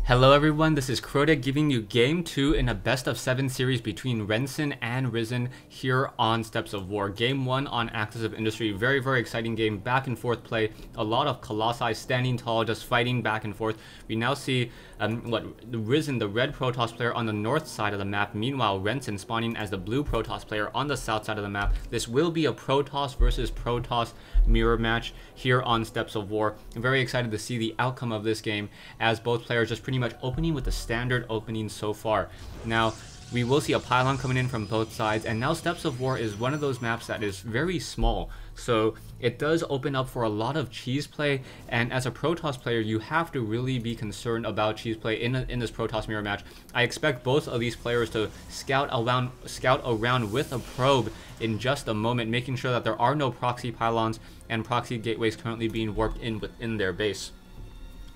Hello everyone, this is Crota giving you Game 2 in a best of 7 series between Renson and RiseN here on Steps of War. Game 1 on Axis of Industry, very exciting game, back and forth play, a lot of Colossi standing tall, just fighting back and forth. We now see RiseN, the red Protoss player, on the north side of the map, meanwhile Renson spawning as the blue Protoss player on the south side of the map. This will be a Protoss versus Protoss mirror match here on Steps of War. I'm very excited to see the outcome of this game, as both players just pretty much opening with the standard opening so far. Now we will see a pylon coming in from both sides, and now Steps of War is one of those maps that is very small, so it does open up for a lot of cheese play, and as a Protoss player you have to really be concerned about cheese play in this Protoss mirror match. I expect both of these players to scout around with a probe in just a moment, making sure that there are no proxy pylons and proxy gateways currently being warped in within their base.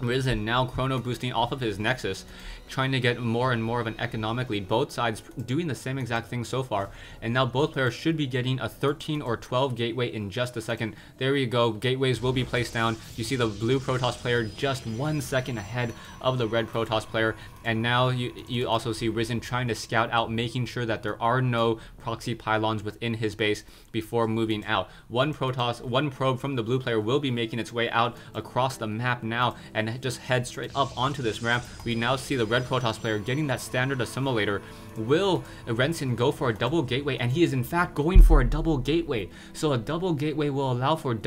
RiseN now chrono boosting off of his Nexus, trying to get more and more of an economic lead. Both sides doing the same exact thing so far, and now both players should be getting a 13 or 12 gateway in just a second. There we go, gateways will be placed down. You see the blue Protoss player just 1 second ahead of the red Protoss player, and now you also see RiseN trying to scout out, making sure that there are no proxy pylons within his base before moving out. One probe from the blue player will be making its way out across the map now and just head straight up onto this ramp. We now see the red Protoss player getting that standard assimilator. Will Renson go for a double gateway? And he is in fact going for a double gateway. So a double gateway will allow for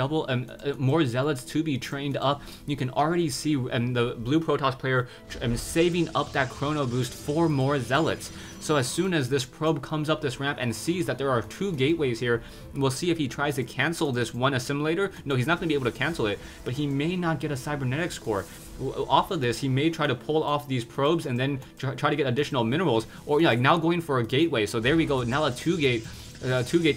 more zealots to be trained up. You can already see the blue Protoss player saving up that chrono boost for more zealots. So as soon as this probe comes up this ramp and sees that there are 2 gateways here, we'll see if he tries to cancel this one assimilator. No, he's not going to be able to cancel it, but he may not get a cybernetic score. Off of this, he may try to pull off these probes and then try to get additional minerals, or like now going for a gateway. So there we go, now a 2-gate,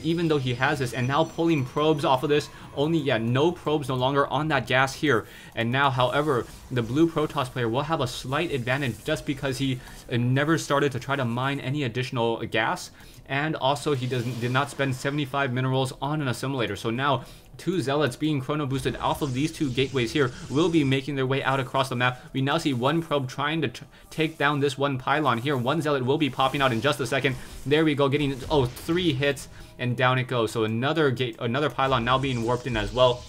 even though he has this, and now pulling probes off of this. Only, no probes no longer on that gas here. And now, however, the blue Protoss player will have a slight advantage just because he never started to try to mine any additional gas, and also he did not spend 75 minerals on an assimilator. So now 2 zealots being chrono boosted off of these 2 gateways here will be making their way out across the map. We now see one probe trying to take down this one pylon here. One zealot will be popping out in just a second. There we go, getting 3 hits, and down it goes. So another pylon now being warped in as well,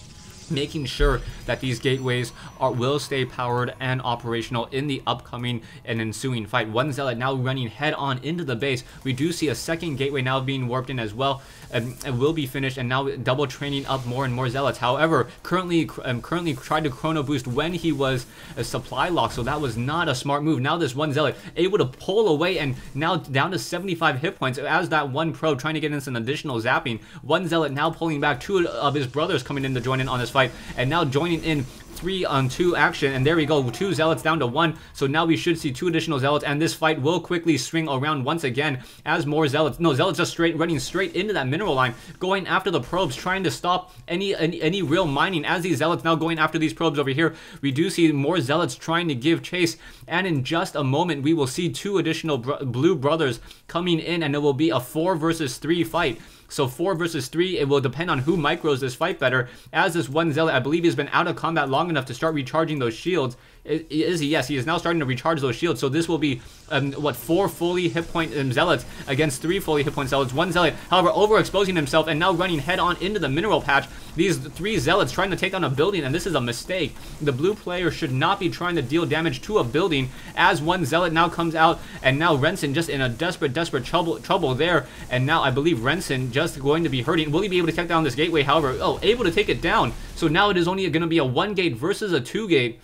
making sure that these gateways will stay powered and operational in the upcoming and ensuing fight. One zealot now running head on into the base. We do see a second gateway now being warped in as well, and will be finished, and now double training up more and more zealots. However, currently tried to chrono boost when he was a supply lock, so that was not a smart move. Now this one zealot able to pull away, and now down to 75 hit points as that one probe trying to get in some additional zapping. One zealot now pulling back. 2 of his brothers coming in to join in on this fight, and now joining in 3-on-2 action, and there we go, 2 zealots down to 1. So now we should see 2 additional zealots, and this fight will quickly swing around once again as more zealots just running straight into that mineral line, going after the probes, trying to stop any real mining. As these zealots now going after these probes over here, we do see more zealots trying to give chase, and in just a moment we will see 2 additional blue brothers coming in, and it will be a 4 versus 3 fight. So 4 versus 3, it will depend on who micros this fight better, as this one zealot, I believe, has been out of combat long enough to start recharging those shields. Is he? Yes, he is now starting to recharge those shields. So this will be 4 fully hit point zealots against 3 fully hit point zealots. One zealot, however, overexposing himself and now running head on into the mineral patch. These 3 zealots trying to take down a building, and this is a mistake. The blue player should not be trying to deal damage to a building, as one zealot now comes out, and now Renson just in a desperate trouble there. And now I believe Renson just going to be hurting. Will he be able to take down this gateway? However, able to take it down. So now it is only going to be a 1-gate versus a 2-gate.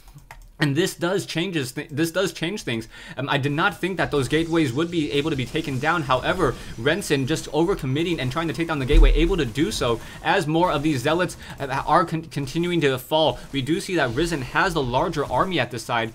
And this does change things. I did not think that those gateways would be able to be taken down. However, Renson just overcommitting and trying to take down the gateway, able to do so as more of these zealots are continuing to fall. We do see that RiseN has the larger army at this time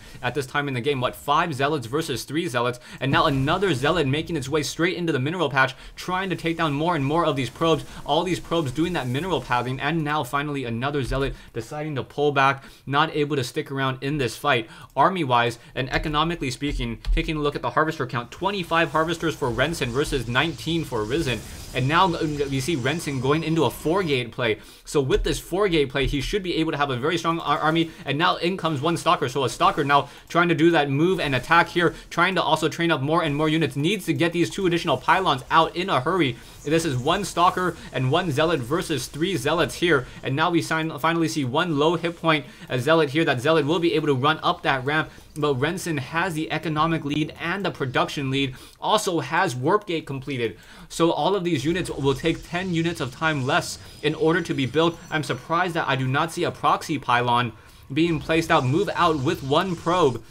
in the game. 5 zealots versus 3 zealots, and now another zealot making its way straight into the mineral patch, trying to take down more and more of these probes. all these probes doing that mineral pathing, and now finally another Zealot deciding to pull back, not able to stick around in this fight. Army-wise and economically speaking, taking a look at the harvester count, 25 harvesters for Renson versus 19 for RiseN. And now we see Renson going into a 4-gate play. So with this 4-gate play, he should be able to have a very strong army. And now in comes one Stalker. So a Stalker now trying to do that move and attack here, trying to also train up more and more units. Needs to get these 2 additional pylons out in a hurry. This is 1 Stalker and 1 Zealot versus 3 Zealots here. And now we finally see 1 low hit point Zealot here. That Zealot will be able to run up that ramp. But Renson has the economic lead and the production lead. Also has Warp Gate completed. So all of these units will take 10 units of time less in order to be built. I'm surprised that I do not see a proxy pylon being placed out. Move out with 1 probe.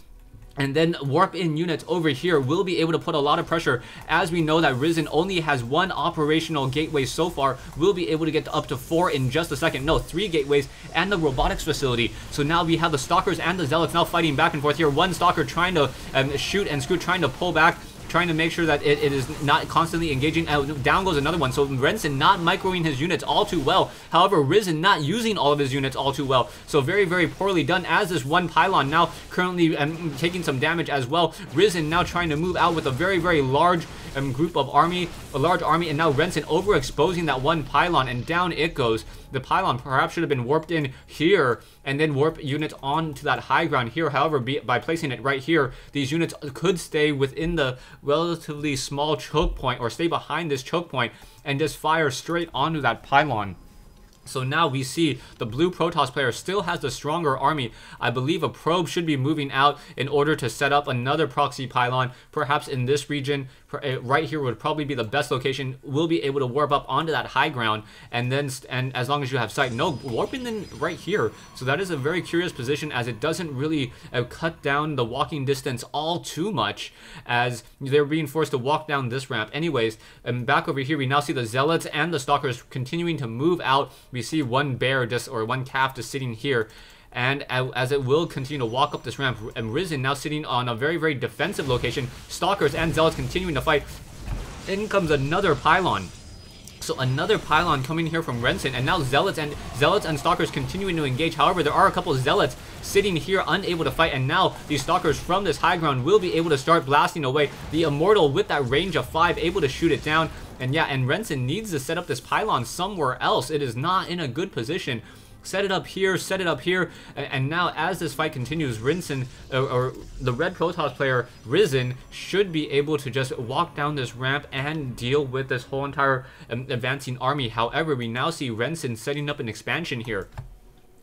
And then warp in units over here will be able to put a lot of pressure, as we know that RiseN only has 1 operational gateway so far. We'll be able to get up to 4 in just a second. No, 3 gateways and the robotics facility. So now we have the Stalkers and the Zealots now fighting back and forth here. 1 Stalker trying to shoot and Scoot trying to pull back, trying to make sure that it is not constantly engaging. Down goes another one. So Renson not microing his units all too well. However, RiseN not using all of his units all too well. So very, very poorly done, as this 1 pylon now currently taking some damage as well. RiseN now trying to move out with a very, very large group of army, a large army, and now Renson overexposing that 1 pylon, and down it goes. The pylon perhaps should have been warped in here and then warp units onto that high ground here. However, by placing it right here, these units could stay within the relatively small choke point, or stay behind this choke point and just fire straight onto that pylon. So now we see the blue Protoss player still has the stronger army. I believe a probe should be moving out in order to set up another proxy pylon, perhaps in this region. Right here would probably be the best location. We'll be able to warp up onto that high ground, and as long as you have sight. No, warping in right here. So that is a very curious position, as it doesn't really cut down the walking distance all too much, as they're being forced to walk down this ramp. Anyways, back over here we now see the Zealots and the Stalkers continuing to move out. We see 1 bear or 1 calf just sitting here, and as it will continue to walk up this ramp, and RiseN now sitting on a very, very defensive location. Stalkers and Zealots continuing to fight. In comes another pylon. So another pylon coming here from Renson, and now Zealots and Stalkers continuing to engage. However, there are a couple of Zealots sitting here unable to fight, and now these Stalkers from this high ground will be able to start blasting away. The Immortal with that range of 5 able to shoot it down. And yeah, and Renson needs to set up this pylon somewhere else. It is not in a good position. Set it up here, and now as this fight continues, Renson, or the red Protoss player, RiseN, should be able to just walk down this ramp and deal with this whole entire advancing army. However, we now see Renson setting up an expansion here.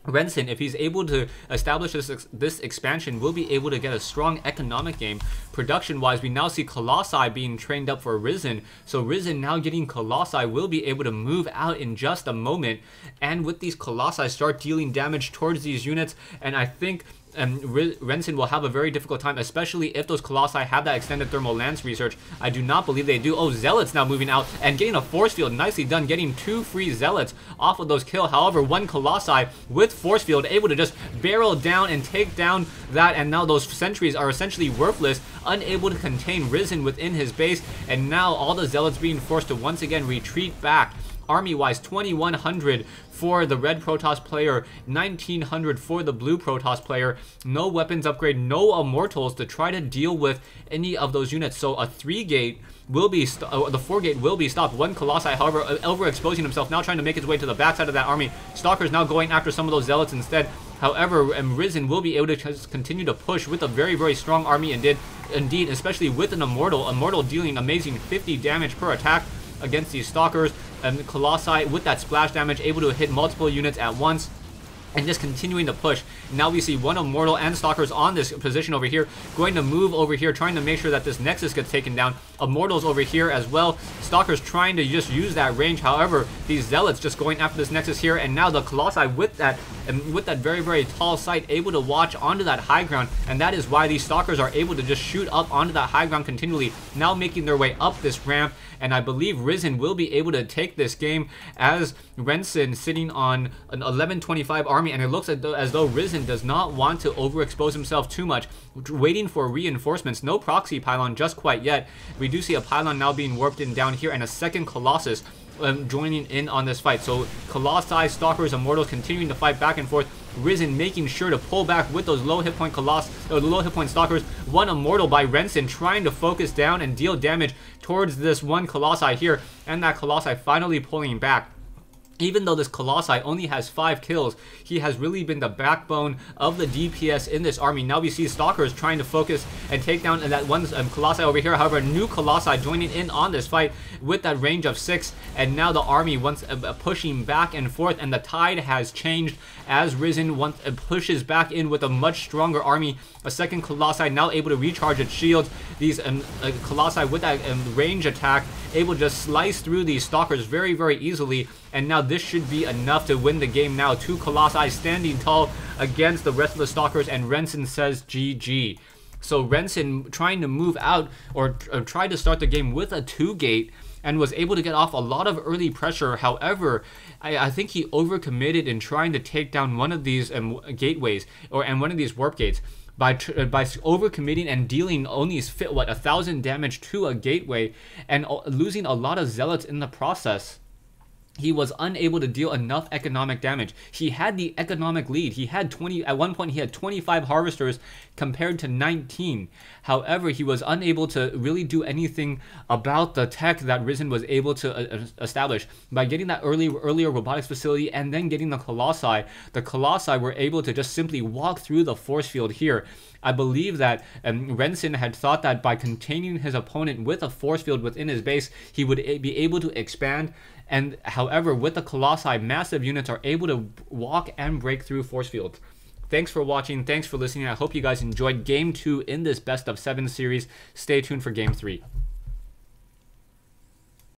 Renson, if he's able to establish this expansion, will be able to get a strong economic game. Production-wise, we now see Colossi being trained up for RiseN. So RiseN now getting Colossi will be able to move out in just a moment. And with these Colossi, start dealing damage towards these units. And I think Renson will have a very difficult time, especially if those Colossi have that extended thermal lance research. I do not believe they do. Oh, Zealots now moving out and getting a force field. Nicely done, getting 2 free Zealots off of those kills. However, 1 Colossi with force field able to just barrel down and take down that, and now those sentries are essentially worthless, unable to contain RiseN within his base, and now all the Zealots being forced to once again retreat back. Army-wise, 2,100 for the red Protoss player, 1,900 for the blue Protoss player. No weapons upgrade, no Immortals to try to deal with any of those units. So a 3-gate will be, the 4-gate will be stopped. 1 Colossi, however, overexposing himself, now trying to make his way to the backside of that army. Stalkers now going after some of those Zealots instead. However, RiseN will be able to just continue to push with a very, very strong army, indeed, especially with an Immortal dealing amazing 50 damage per attack against these Stalkers, and Colossi with that splash damage able to hit multiple units at once. And just continuing to push. Now we see 1 Immortal and Stalkers on this position over here, going to move over here, trying to make sure that this Nexus gets taken down. Immortals over here as well. Stalkers trying to just use that range. However, these Zealots just going after this Nexus here, and now the Colossi with that very, very tall sight, able to watch onto that high ground, and that is why these Stalkers are able to just shoot up onto that high ground continually, now making their way up this ramp. And I believe RiseN will be able to take this game, as Renson sitting on an 1125 army, and it looks as though RiseN does not want to overexpose himself too much, waiting for reinforcements. No proxy pylon just quite yet. We do see a pylon now being warped in down here, and a second Colossus joining in on this fight. So Colossi, Stalkers, Immortals continuing to fight back and forth. RiseN making sure to pull back with those low hit point low hit point Stalkers. One Immortal by Renson trying to focus down and deal damage towards this one Colossi here, and that Colossi finally pulling back. Even though this Colossi only has 5 kills, he has really been the backbone of the DPS in this army. Now we see Stalkers trying to focus and take down that one Colossi over here. However, new Colossi joining in on this fight with that range of 6. And now the army wants pushing back and forth, and the tide has changed as RiseN pushes back in with a much stronger army. A second Colossi now able to recharge its shields. These Colossi with that range attack able to just slice through these Stalkers very, very easily. And now this should be enough to win the game now. 2 Colossi standing tall against the rest of the Stalkers, and Renson says GG. So Renson trying to move out or try to start the game with a 2-gate and was able to get off a lot of early pressure. However, I think he overcommitted in trying to take down one of these gateways and one of these warp gates. By overcommitting and dealing only 1,000 damage to a gateway and losing a lot of zealots in the process, he was unable to deal enough economic damage. He had the economic lead. He had at one point he had 25 harvesters compared to 19. However, he was unable to really do anything about the tech that RiseN was able to establish. By getting that earlier robotics facility and then getting the Colossi were able to just simply walk through the force field here. I believe that Renson had thought that by containing his opponent with a force field within his base, he would be able to expand. And however, with the Colossi, massive units are able to walk and break through force fields. Thanks for watching. Thanks for listening. I hope you guys enjoyed Game 2 in this Best of 7 series. Stay tuned for Game 3.